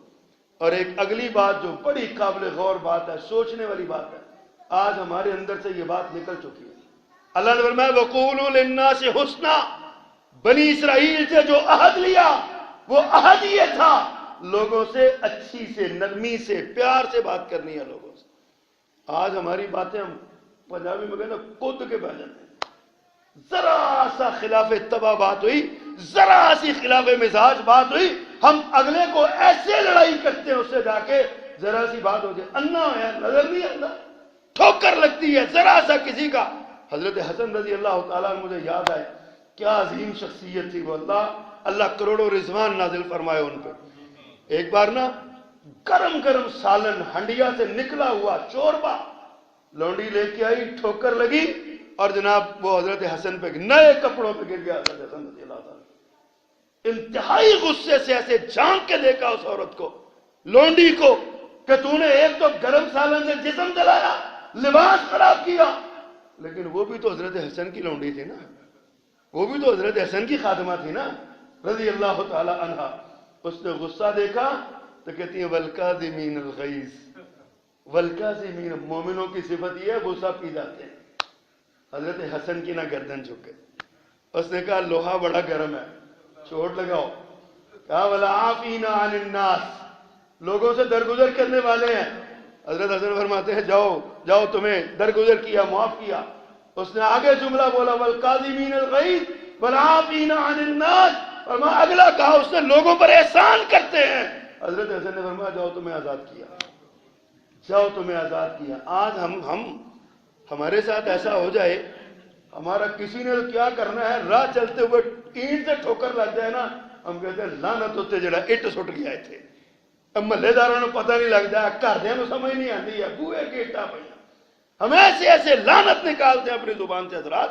اور ایک اگلی بات جو بڑی قابل غور بات ہے، سوچنے والی بات ہے، آج ہمارے اندر سے یہ بات نکل چکی ہے۔ اللہ نے فرمایا وَقُولُوا لِلنَّاسِ حُسْنًا، بنی اسرائیل سے جو عہد لیا وہ عہد یہ تھا لوگوں سے اچھی سے، نرمی سے، پیار سے بات کرنی ہے لوگوں سے۔ آج ہماری باتیں، ہم پنجابی میں کہتے ہیں کود کے بہ جاتے ہیں، ذرا سا خلاف طبع بات ہوئی، ذرا سی خلاف مزاج بات ہوئی، ہم اگلے کو ایسے لڑائی کرتے ہیں اس سے جا کے، ذرا سی بات ہو جائے انا ہے، نظر نہیں آتا، ٹھوکر لگتی ہے ذرا سا کسی کا۔ حضرت حسن رضی اللہ تعالیٰ عنہ مجھے یاد آئے، کیا عظیم شخصیت تھی وہ، اللہ کروڑوں رضوان نازل فرمائے ان پہ۔ ایک بار نا گرم گرم سالن ہنڈیا سے نکلا ہوا شوربا لونڈی لے کے آئی، ٹھوکر لگی اور جناب وہ حضرت حسن پہ نئے کپڑوں پہ گر گیا حضرت حسن رضی اللہ تعالیٰ۔ انتہائی غصے سے ایسے جھانک کے دیکھا اس عورت کو، لونڈی کو، کہ تو نے ایک تو گرم سالن سے جسم جلایا، لباس خراب کیا، لیکن وہ بھی تو حضرت حسن کی لونڈی تھی نا، وہ بھی تو حضرت حسن کی خادمہ تھی نا رضی اللہ تعالی عنہا۔ اس نے غصہ دیکھا تو کہتی ہیں والکاظمین الغیظ، والکاظمین، مومنوں کی صفت یہ ہے غصہ پی جاتے ہیں۔ حضرت حسن کی نہ گردن جھکے، اس نے کہا لوہا بڑا گرم ہے، چوٹ لگاؤ۔ کہا والعافین عن الناس، لوگوں سے درگزر کرنے والے ہیں۔ حضرت حسن فرماتے ہیں جاؤ جاؤ، تمہیں درگزر کیا، معاف کیا۔ اس نے آگے جملہ بولا والکاظمین الغیظ والعافین عن الناس، اور میں اگلا کہا اس نے لوگوں پر احسان کرتے ہیں۔ حضرت حسن نے فرمایا جاؤ تمہیں آزاد کیا، جاؤ تمہیں آزاد کیا۔ آج ہمارے ساتھ ایسا ہو جائے، ہمارا کسی نے کیا کرنا ہے، راہ چلتے ہوئے اینٹ سے ٹھوکر لگ جائے نا، ہم کہتے ہیں لعنت ہوتے جڑا اٹ سٹ گیا تھے۔ اب محلے داروں نے پتہ نہیں لگ جائے، گھردیاں نوں سمجھ نہیں آتی ہے، بوئے کے اٹا پہ ہم ایسے ایسے لعنت نکالتے ہیں اپنی زبان سے حضرات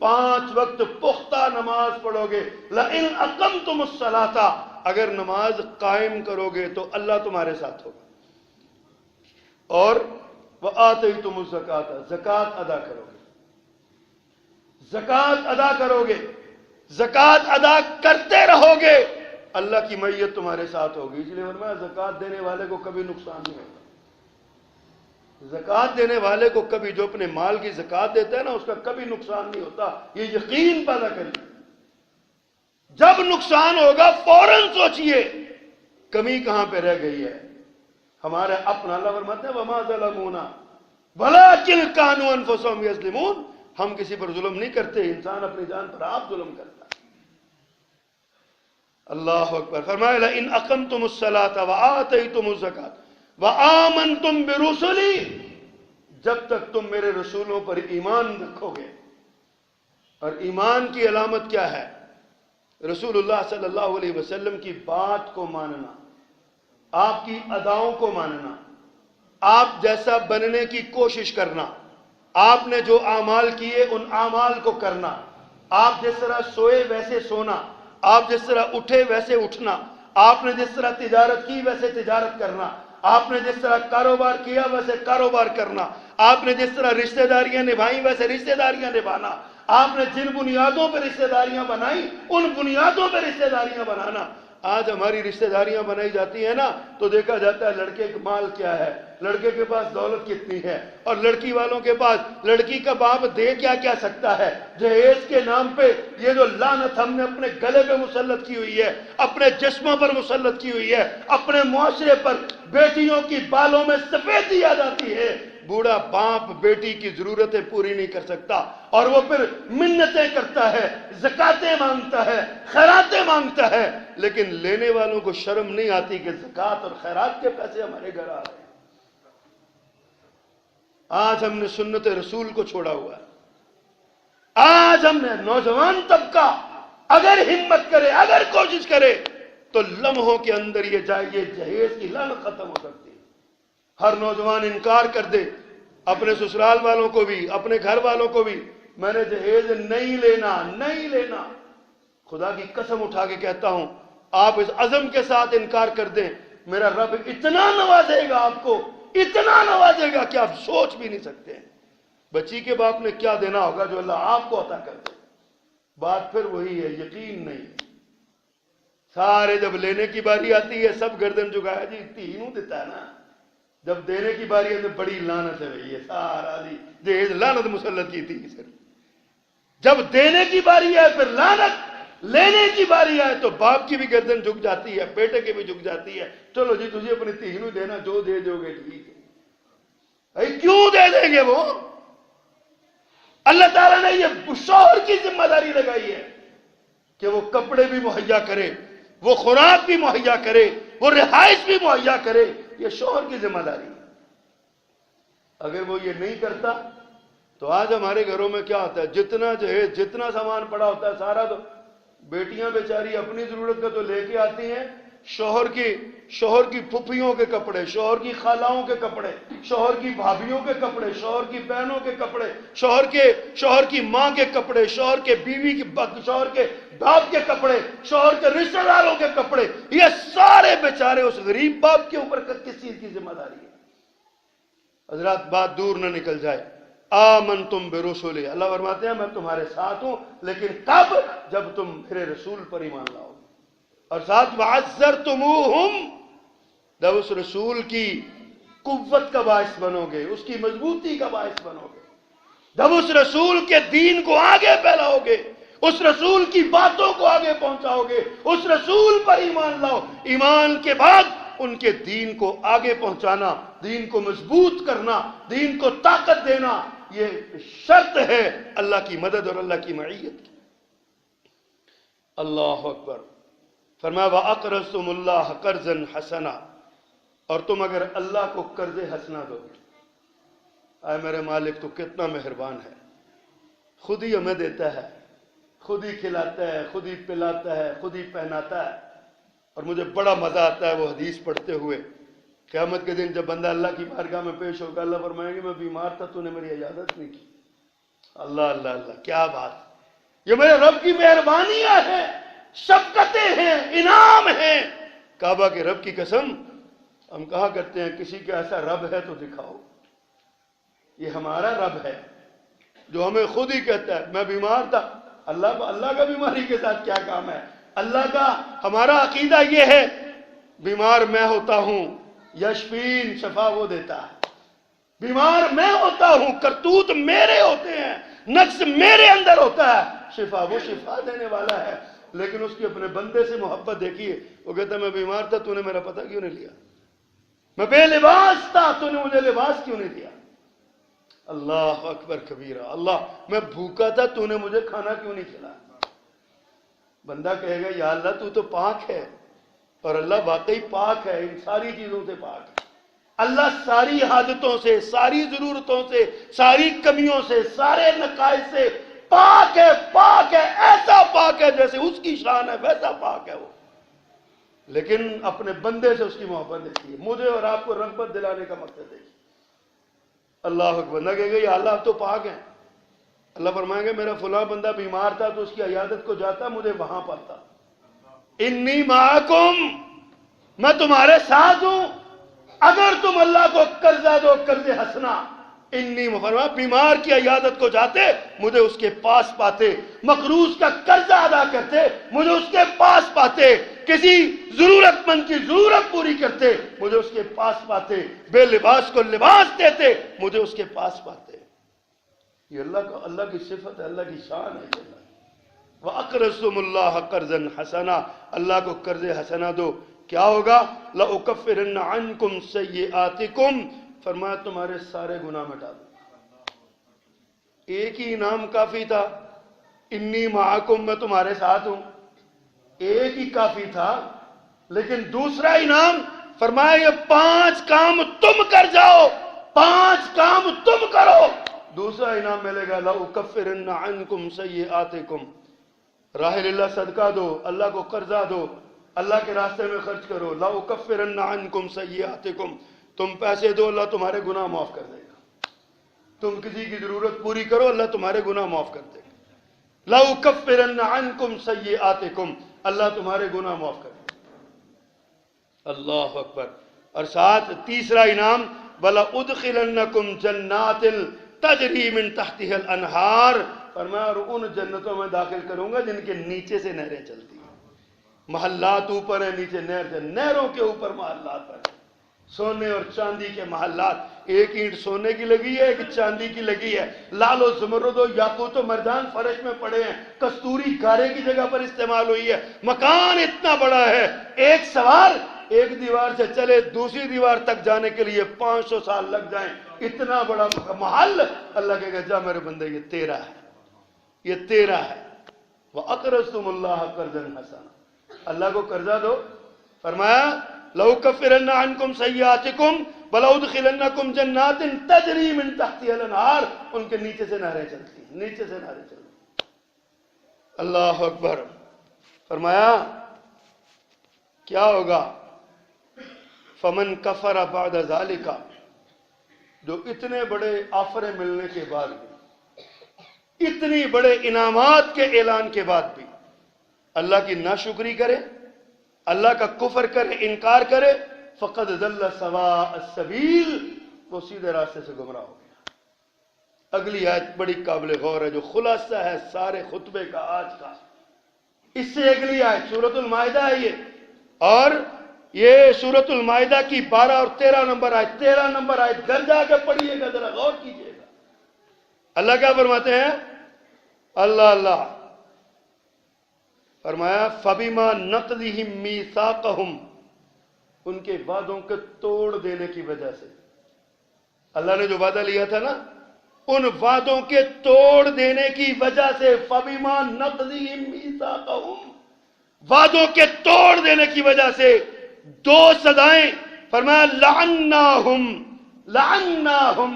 5 وقت پختہ نماز پڑھو گے، لئن اقمتم الصلاۃ، اگر نماز قائم کرو گے تو اللہ تمہارے ساتھ ہوگا، اور وآتیتم الزکاۃ، زکوٰۃ ادا کرو گے، زکوٰۃ ادا کرو گے، زکوٰۃ ادا کرتے رہو گے، اللہ کی معیت تمہارے ساتھ ہوگی۔ اس لیے فرمایا زکوٰۃ دینے والے کو کبھی نقصان نہیں ہوتا، زکوٰۃ دینے والے کو کبھی، جو اپنے مال کی زکوٰۃ دیتا ہے نا، اس کا کبھی نقصان نہیں ہوتا، یہ یقین پیدا کریے۔ جب نقصان ہوگا فوراً سوچئے کمی کہاں پہ رہ گئی ہے ہمارے اپنا۔ اللہ فرماتے ہیں وما ظلمونا ولکن کانوا انفسہم یظلمون، ہم کسی پر ظلم نہیں کرتے، انسان اپنی جان پر آپ ظلم کرتا ہے۔ اللہ اکبر۔ فرمایا لئن اقمتم الصلاۃ وآتیتم الزکاۃ وآمنتم برسلی، جب تک تم میرے رسولوں پر ایمان رکھو گے، اور ایمان کی علامت کیا ہے؟ رسول اللہ صلی اللہ علیہ وسلم کی بات کو ماننا، آپ کی اداؤں کو ماننا، آپ جیسا بننے کی کوشش کرنا، آپ نے جو اعمال کیے ان اعمال کو کرنا، آپ جس طرح سوئے ویسے سونا، آپ جس طرح اٹھے ویسے اٹھنا، آپ نے جس طرح تجارت کی ویسے تجارت کرنا، آپ نے جس طرح کاروبار کیا ویسے کاروبار کرنا، آپ نے جس طرح رشتہ داریاں نبھائیں ویسے رشتہ داریاں نبھانا، آپ نے جن بنیادوں پہ رشتہ داریاں بنائیں ان بنیادوں پہ رشتہ داریاں بنانا۔ آج ہماری رشتہ داریاں بنائی جاتی ہیں نا تو دیکھا جاتا ہے لڑکے کا مال کیا ہے، لڑکے کے پاس دولت کتنی ہے، اور لڑکی والوں کے پاس لڑکی کا باپ دے کیا کیا سکتا ہے۔ جہیز کے نام پہ یہ جو لعنت ہم نے اپنے گلے پہ مسلط کی ہوئی ہے، اپنے جسموں پر مسلط کی ہوئی ہے، اپنے معاشرے پر بیٹیوں کی بالوں میں سفیدی آ جاتی ہے، بوڑھا باپ بیٹی کی ضرورتیں پوری نہیں کر سکتا، اور وہ پھر منتیں کرتا ہے، زکاتیں مانگتا ہے، خیراتیں مانگتا ہے، لیکن لینے والوں کو شرم نہیں آتی کہ زکات اور خیرات کے پیسے ہمارے گھر آ رہے ہیں۔ آج ہم نے سنت رسول کو چھوڑا ہوا ہے۔ آج ہم نے نوجوان طبقہ اگر ہمت کرے، اگر کوشش کرے تو لمحوں کے اندر یہ جہیز کی لعنت ختم ہو سکتی ہے۔ ہر نوجوان انکار کر دے، اپنے سسرال والوں کو بھی، اپنے گھر والوں کو بھی، میں نے جہیز نہیں لینا، نہیں لینا۔ خدا کی قسم اٹھا کے کہتا ہوں، آپ اس عزم کے ساتھ انکار کر دیں، میرا رب اتنا نوازے گا آپ کو، اتنا نوازے گا کہ آپ سوچ بھی نہیں سکتے ہیں۔ بچی کے باپ نے کیا دینا ہوگا جو اللہ آپ کو عطا کر دے؟ بات پھر وہی ہے، یقین نہیں۔ سارے جب لینے کی باری آتی ہے سب گردن جھکایا جی تینوں دیتا ہے نا، جب دینے کی باری ہے تو بڑی لعنت ہے بھئی، یہ سارا جہیز لعنت مسلط کی تھی سر۔ جب دینے کی باری ہے پھر لعنت، لینے کی باری آئے تو باپ کی بھی گردن جھک جاتی ہے، بیٹے کی بھی جھک جاتی ہے، چلو جی تجھے اپنی تینوں دینا، جو دے دو گے ٹھیک ہے۔ بھئی کیوں دے دیں گے وہ؟ اللہ تعالیٰ نے یہ شوہر کی ذمہ داری لگائی ہے کہ وہ کپڑے بھی مہیا کرے، وہ خوراک بھی مہیا کرے، وہ رہائش بھی مہیا کرے، یہ شوہر کی ذمہ داری ہے۔ اگر وہ یہ نہیں کرتا تو آج ہمارے گھروں میں کیا ہوتا ہے، جتنا جہیز جتنا سامان پڑا ہوتا ہے سارا تو بیٹیاں بیچاری اپنی ضرورت کا تو لے کے آتی ہیں، شوہر کی پھپھیوں کے کپڑے، شوہر کی خالاؤں کے کپڑے، شوہر کی بھابھیوں کے کپڑے، شوہر کی بہنوں کے کپڑے، شوہر کی ماں کے کپڑے، شوہر کے بیوی کے، شوہر کے باپ کے کپڑے، شوہر کے رشتہ داروں کے کپڑے، یہ سارے بیچارے اس غریب باپ کے اوپر کس چیز کی ذمہ داری ہے؟ حضرات بات دور نہ نکل جائے، آمنتم برسولی، اللہ فرماتے ہیں میں تمہارے ساتھ ہوں، لیکن کب؟ جب تم میرے رسول پر ایمان لاؤ، اور ساتھ وعزرتموہم، جب اس رسول کی قوت کا باعث بنو گے، اس کی مضبوطی کا باعث بنو گے، جب اس رسول کے دین کو آگے پھیلاؤ گے، اس رسول کی باتوں کو آگے پہنچاؤ گے، اس رسول پر ایمان لاؤ، ایمان کے بعد ان کے دین کو آگے پہنچانا، دین کو مضبوط کرنا، دین کو طاقت دینا، یہ شرط ہے اللہ کی مدد اور اللہ کی معیت کی۔ اللہ اکبر۔ فرمایا وَأَقْرَضْتُمُ اللَّهَ قَرْضًا حَسَنًا، اور تم اگر اللہ کو قرض حسنہ دو گے، اے میرے مالک تو کتنا مہربان ہے، خود ہی ہمیں دیتا ہے، خود ہی کھلاتا ہے، خود ہی پلاتا ہے، خود ہی پہناتا ہے۔ اور مجھے بڑا مزہ آتا ہے وہ حدیث پڑھتے ہوئے، قیامت کے دن جب بندہ اللہ کی بارگاہ میں پیش ہوگا، اللہ فرمائیں گے میں بیمار تھا تو نے میری عیادت نہیں کی۔ اللہ اللہ اللہ، کیا بات! یہ میرے رب کی مہربانیاں ہیں، شفقتیں ہیں، انعام ہیں۔ کعبہ کے رب کی قسم، ہم کہا کرتے ہیں کسی کا ایسا رب ہے تو دکھاؤ۔ یہ ہمارا رب ہے جو ہمیں خود ہی کہتا ہے میں بیمار تھا۔ اللہ کا بیماری کے ساتھ کیا کام ہے؟ اللہ کا ہمارا عقیدہ یہ ہے بیمار میں ہوتا ہوں، یشفین، شفا وہ دیتا ہے۔ بیمار میں ہوتا ہوں، کرتوت میرے ہوتے ہیں، نقص میرے اندر ہوتا ہے، شفا وہ شفا دینے والا ہے۔ لیکن اس کی اپنے بندے سے محبت دیکھیے، وہ کہتا ہے میں بیمار تھا تو نے میرا پتہ کیوں نہیں لیا؟ میں بے لباس تھا تو نے مجھے لباس کیوں نہیں دیا؟ اللہ اکبر کبیرہ، اللہ میں بھوکا تھا تو نے مجھے کھانا کیوں نہیں کھلایا؟ بندہ کہے گا یا اللہ تو تو پاک ہے، اور اللہ واقعی پاک ہے، ان ساری چیزوں سے پاک ہے۔ اللہ ساری حاجتوں سے، ساری ضرورتوں سے، ساری کمیوں سے، سارے نقائص سے پاک ہے، پاک ہے، ایسا پاک ہے جیسے اس کی شان ہے ویسا پاک ہے وہ۔ لیکن اپنے بندے سے اس کی محبت دیکھیے، مجھے اور آپ کو رغبت دلانے کا مقصد دیکھیے۔ اللہ اکبر، نہ کہے گا یا اللہ آپ تو پاک ہیں۔ اللہ فرمائیں گے میرا فلاں بندہ بیمار تھا تو اس کی عیادت کو جاتا، مجھے وہاں پاتا۔ انی معکم، میں تمہارے ساتھ ہوں اگر تم اللہ کو قرضہ دو، قرض حسنا۔ انی فرما بیمار کی عیادت کو جاتے مجھے اس کے پاس پاتے، مقروض کا قرضہ ادا کرتے مجھے اس کے پاس پاتے، کسی ضرورت مند کی ضرورت پوری کرتے مجھے اس کے پاس پاتے، بے لباس کو لباس دیتے مجھے اس کے پاس پاتے۔ یہ اللہ کی صفت ہے، اللہ کی شان ہے۔ وَأَقْرَضْتُمُ اللَّهَ قَرْضًا حَسَنًا، اللہ کو قرض حسنہ دو، کیا ہوگا؟ لَأُكَفِّرَنَّ عَنْكُمْ سَيِّئَاتِكُمْ، فرمایا تمہارے سارے گناہ مٹا دو۔ ایک ہی انعام کافی تھا، انی معکم، میں تمہارے ساتھ ہوں، ایک ہی کافی تھا۔ لیکن دوسرا انعام فرمایا یہ 5 کام تم کر جاؤ، 5 کام تم کرو، دوسرا انعام ملے گا لَأُكَفِّرَنَّ عَنْكُمْ سَيِّئَاتِكُمْ۔ راہ اللہ صدقہ دو، اللہ کو قرضہ دو، اللہ کے راستے میں خرچ کرو، لَأُكَفِّرَنَّ عَنْكُمْ سَيِّئَاتِكُمْ، تم پیسے دو اللہ تمہارے گناہ معاف کر دے گا، تم کسی کی ضرورت پوری کرو اللہ تمہارے گناہ معاف کر دے گا، لَأُكَفِّرَنَّ عَنْكُمْ سَيِّئَاتِكُمْ، اللہ تمہارے گناہ معاف کر دے گا۔ اللہ اکبر۔ اور ساتھ تیسرا انعام وَلَأُدْخِلَنَّكُمْ جَنَّاتٍ تَجْرِي مِن تَحْتِهَا الْأَنْهَارُ، فرمایا اور ان جنتوں میں داخل کروں گا جن کے نیچے سے نہریں چلتی ہیں۔ محلات اوپر ہیں، نیچے نہر، نہروں کے اوپر محلات ہیں، سونے اور چاندی کے محلات، ایک اینٹ سونے کی لگی ہے ایک چاندی کی لگی ہے، لال و زمرد و یاقوت و مرجان فرش میں پڑے ہیں، کستوری گارے کی جگہ پر استعمال ہوئی ہے۔ مکان اتنا بڑا ہے، ایک سوار ایک دیوار سے چلے دوسری دیوار تک جانے کے لیے 500 سال لگ جائیں، اتنا بڑا محل۔ اللہ کہے گا جا میرے بندے یہ تیرا ہے، یہ تیرا ہے۔ وَأَقْرَضْتُمُ اللَّهَ قَرْضًا حَسَنًا، اللہ کو قرضہ دو، فرمایا لَأُكَفِّرَنَّ عَنْكُمْ سَيِّئَاتِكُمْ وَلَأُدْخِلَنَّكُمْ جَنَّاتٍ تَجْرِي مِن تَحْتِهَا الْأَنْهَارُ، ان کے نیچے سے نہریں چلتی ہیں، نیچے سے نہریں چلتی ہیں۔ اللہ اکبر۔ فرمایا کیا ہوگا؟ فَمَنْ كَفَرَ بَعْدَ ذَلِكَ، جو اتنے بڑے آفریں ملنے کے بعد بھی، اتنی بڑے انعامات کے اعلان کے بعد بھی اللہ کی ناشکری کرے، اللہ کا کفر کرے، انکار کرے، فَقَدْ ضَلَّ سَوَاءَ السَّبِيلِ، وہ سیدھے راستے سے گمراہ ہو گیا۔ اگلی آیت بڑی قابل غور ہے جو خلاصہ ہے سارے خطبے کا آج کا۔ اس سے اگلی آیت سورۃ المائدہ ہے یہ، اور یہ سورۃ المائدہ کی 12 اور 13 نمبر آیت، 13 نمبر آیت گھر جا کے پڑھیے گا، ذرا غور کیجیے گا۔ اللہ کیا فرماتے ہیں؟ اللہ فرمایا فَبِمَا نَقْضِهِمْ مِيثَاقَهُمْ، ان کے وعدوں کے توڑ دینے کی وجہ سے، اللہ نے جو وعدہ لیا تھا نا، ان وعدوں کے توڑ دینے کی وجہ سے، فَبِمَا نَقْضِهِمْ مِيثَاقَهُمْ، وعدوں کے توڑ دینے کی وجہ سے 2 سزائیں، فرمایا لعناہم،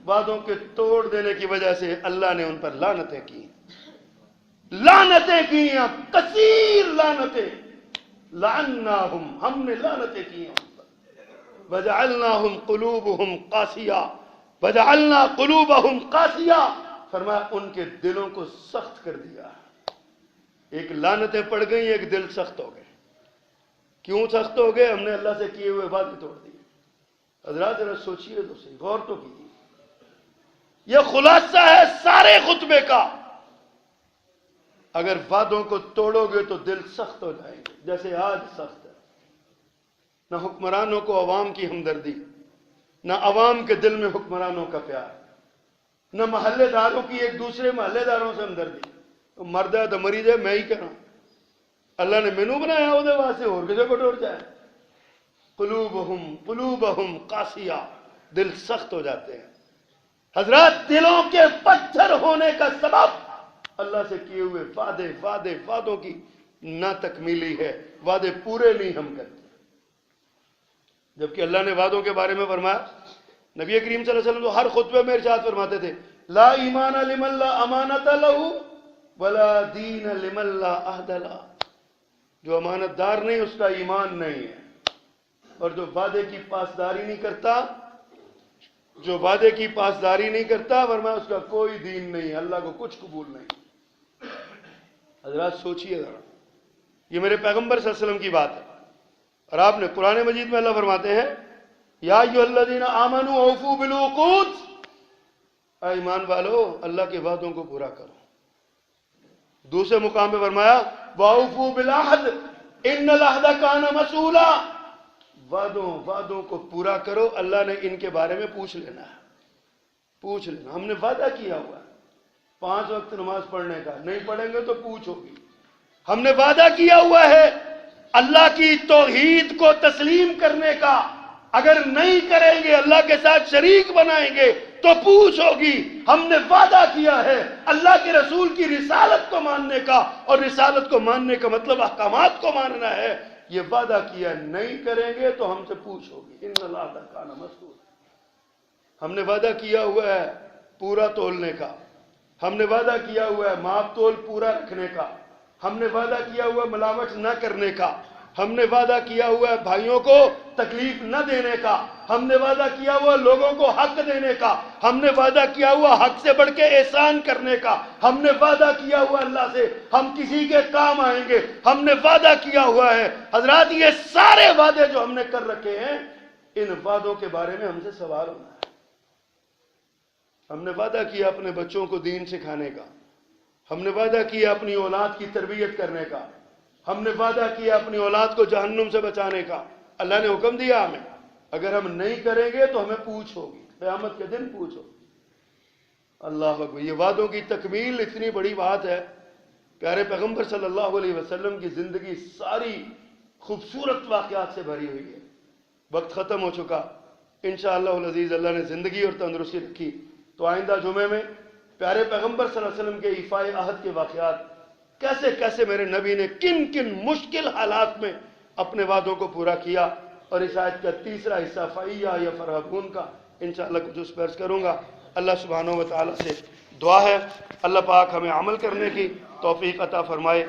وعدوں کے توڑ دینے کی وجہ سے اللہ نے ان پر لعنتیں کی، لعنتیں کی، کثیر لعنتیں، لعناہم، ہم نے لعنتیں کی ان پر، وجعلناہم قلوبہم قاسیہ، وجعلنا قلوبہم قاسیہ، فرمایا ان کے دلوں کو سخت کر دیا، ایک لعنتیں پڑ گئی، ایک دل سخت ہو گئے۔ کیوں سخت ہو گئے؟ ہم نے اللہ سے کیے ہوئے وعدے توڑ دیے۔ حضرات ذرا سوچئے تو صحیح، غور تو کیجیے۔ یہ خلاصہ ہے سارے خطبے کا۔ اگر وعدوں کو توڑو گے تو دل سخت ہو جائیں گے، جیسے آج سخت ہے۔ نہ حکمرانوں کو عوام کی ہمدردی، نہ عوام کے دل میں حکمرانوں کا پیار، نہ محلے داروں کی ایک دوسرے محلے داروں سے ہمدردی۔ مرد ہے تو مریض ہے، میں ہی کہہ رہا ہوں، اللہ نے مینو بنایا وہ واسطے اور کسی کو ٹوڑ جائے۔ قلوبہم قاسیہ، دل سخت ہو جاتے ہیں۔ حضرات دلوں کے پتھر ہونے کا سبب اللہ سے کیے ہوئے وعدوں کی نہ تکمیلی ہے، وعدے پورے نہیں ہم کرتے۔ جبکہ اللہ نے وعدوں کے بارے میں فرمایا، نبی کریم صلی اللہ علیہ وسلم تو ہر خطبے میں ارشاد فرماتے تھے، لا ایمان لمن لا امانت لہ ولا دین لمن لا عہد لہ۔ جو امانت دار نہیں اس کا ایمان نہیں ہے، اور جو وعدے کی پاسداری نہیں کرتا فرمایا اس کا کوئی دین نہیں، اللہ کو کچھ قبول نہیں۔ حضرات سوچئے ذرا، یہ میرے پیغمبر صلی اللہ علیہ وسلم کی بات ہے، اور آپ نے قرآن مجید میں اللہ فرماتے ہیں، یا ایھا الذین آمنوا اوفوا بالعقود، اے ایمان والو اللہ کے وعدوں کو پورا کرو۔ دوسرے مقام پہ فرمایا وَأَوْفُوا بِالْعَهْدِ إِنَّ الْعَهْدَ كَانَ مَسْئُولًا، وعدوں کو پورا کرو، اللہ نے ان کے بارے میں پوچھ لینا ہے۔ ہم نے وعدہ کیا ہوا ہے 5 وقت نماز پڑھنے کا، نہیں پڑھیں گے تو پوچھ ہوگی۔ ہم نے وعدہ کیا ہوا ہے اللہ کی توحید کو تسلیم کرنے کا، اگر نہیں کریں گے اللہ کے ساتھ شریک بنائیں گے تو پوچھ ہوگی۔ ہم نے وعدہ کیا ہے اللہ کے رسول کی رسالت کو ماننے کا، اور رسالت کو ماننے کا مطلب احکامات کو ماننا ہے۔ یہ وعدہ کیا نہیں کریں گے تو ہم سے پوچھ ہوگی۔ ان اللہ کان مسئول۔ ہم نے وعدہ کیا ہوا ہے پورا تولنے کا، ہم نے وعدہ کیا ہوا ہے ماپ تول پورا رکھنے کا، ہم نے وعدہ کیا ہوا ہے ملاوٹ نہ کرنے کا، ہم نے وعدہ کیا ہوا ہے بھائیوں کو تکلیف نہ دینے کا، ہم نے وعدہ کیا ہوا لوگوں کو حق دینے کا، ہم نے وعدہ کیا ہوا حق سے بڑھ کے احسان کرنے کا، ہم نے وعدہ کیا ہوا اللہ سے ہم کسی کے کام آئیں گے، ہم نے وعدہ کیا ہوا ہے۔ حضرات یہ سارے وعدے جو ہم نے کر رکھے ہیں، ان وعدوں کے بارے میں ہم سے سوال ہونا ہے۔ ہم نے وعدہ کیا اپنے بچوں کو دین سکھانے کا، ہم نے وعدہ کیا اپنی اولاد کی تربیت کرنے کا، ہم نے وعدہ کیا اپنی اولاد کو جہنم سے بچانے کا۔ اللہ نے حکم دیا ہمیں، اگر ہم نہیں کریں گے تو ہمیں پوچھ ہوگی، قیامت کے دن پوچھ ہوگی۔ اللہ اکبر، یہ وعدوں کی تکمیل اتنی بڑی بات ہے۔ پیارے پیغمبر صلی اللہ علیہ وسلم کی زندگی ساری خوبصورت واقعات سے بھری ہوئی ہے۔ وقت ختم ہو چکا، انشاءاللہ العزیز اللہ نے زندگی اور تندرستی رکھی تو آئندہ جمعے میں پیارے پیغمبر صلی اللہ علیہ وسلم کے ایفاء عہد کے واقعات، کیسے کیسے میرے نبی نے کن کن مشکل حالات میں اپنے وعدوں کو پورا کیا، اور اس آیت کا تیسرا حصہ فَإِيَّا يَفْرَحُونَ کا انشاءاللہ کچھ اس پر عرض کروں گا۔ اللہ سبحانہ و تعالیٰ سے دعا ہے اللہ پاک ہمیں عمل کرنے کی توفیق عطا فرمائے۔